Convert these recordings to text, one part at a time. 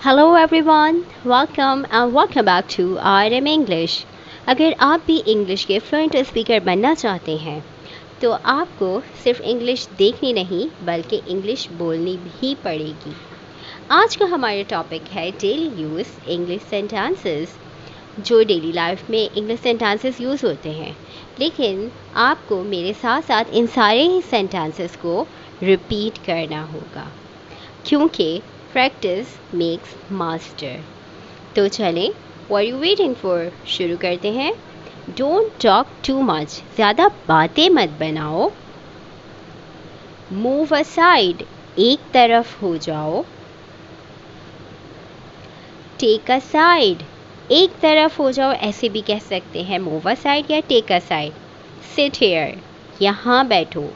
Hello everyone, welcome and welcome back to RM English. अगर आप भी इंग्लिश के फ्लुएंट स्पीकर बनना चाहते हैं तो आपको सिर्फ इंग्लिश देखनी नहीं बल्कि इंग्लिश बोलनी भी पड़ेगी। आज का हमारा टॉपिक है डेली यूज़ इंग्लिश सेंटेंसेस। जो डेली लाइफ में इंग्लिश सेंटेंसेस यूज़ होते हैं, लेकिन आपको मेरे साथ साथ इन सारे ही सेंटेंसेस को रिपीट करना होगा क्योंकि प्रैक्टिस मेक्स मास्टर। तो चलें, what are you waiting for, शुरू करते हैं। डोंट टॉक टू मच, ज़्यादा बातें मत बनाओ। मूव असाइड, एक तरफ हो जाओ। टेक असाइड, एक तरफ हो जाओ, ऐसे भी कह सकते हैं मूव असाइड या टेक असाइड। सिट हियर, यहाँ बैठो।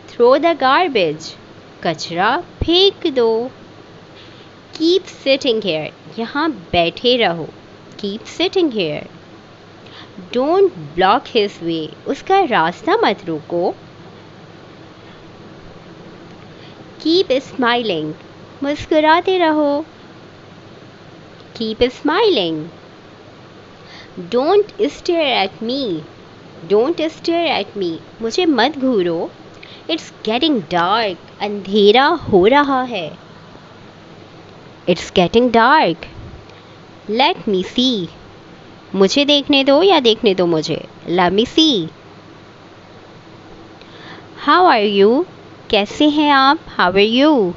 थ्रो द गार्बेज, कचरा फेंक दो। कीप सिटिंग हेयर, यहाँ बैठे रहो। Keep sitting here. Don't block his way, उसका रास्ता मत रोको। कीप स्माइलिंग, मुस्कुराते रहो। Keep smiling. Don't stare at me, don't stare at me, मुझे मत घूरो। इट्स गेटिंग डार्क, अंधेरा हो रहा है। It's getting dark. Let me see, मुझे देखने दो या देखने दो मुझे। Let me see. How are you, कैसे हैं आप। How are you.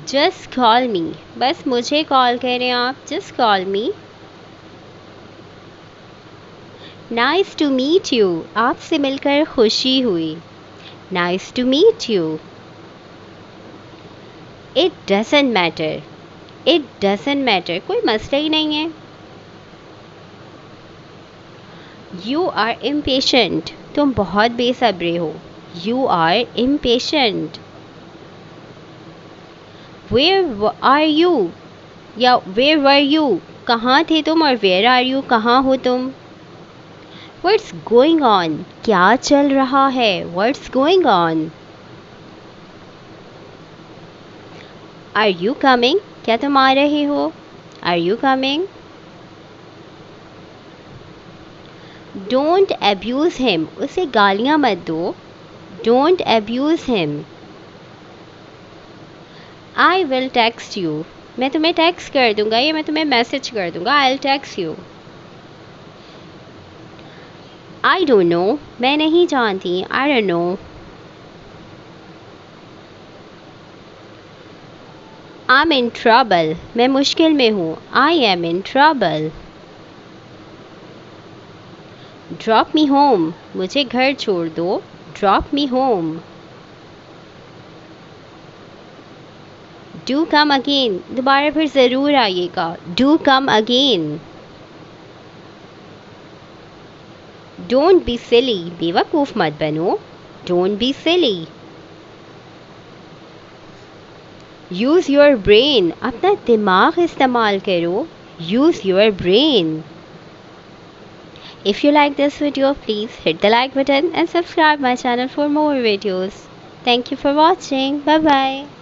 Just call me, बस मुझे कॉल करें आप। Just call me. Nice to meet you, आपसे मिलकर खुशी हुई। Nice to meet you. It doesn't matter, it doesn't matter, कोई मसला ही नहीं है। यू आर इम्पेशेंट, तुम बहुत बेसब्रे हो। You are impatient. Where are you या वेयर वर यू, कहाँ थे तुम, और वेयर आर यू, कहाँ हो तुम। व्हाट्स गोइंग ऑन, क्या चल रहा है। What's going on. Are you coming, क्या तुम आ रहे हो। Are you coming. Don't abuse him, उसे गालियाँ मत दो। Don't abuse him. I will text you, मैं तुम्हें टेक्स्ट कर दूंगा या मैं तुम्हें मैसेज कर दूंगा। आई will text you. I don't know, मैं नहीं जानती। I don't know. I am in trouble, मैं मुश्किल में हूँ। I am in trouble. Drop me home, मुझे घर छोड़ दो। Drop me home. Do come again, दोबारा फिर ज़रूर आइएगा। Do come again. Don't be silly, बेवकूफ़ मत बनो। Don't be silly. Use your brain, अपना दिमाग इस्तेमाल करो। Use your brain. If you like this video, please hit the like button and subscribe my channel for more videos. Thank you for watching. Bye bye.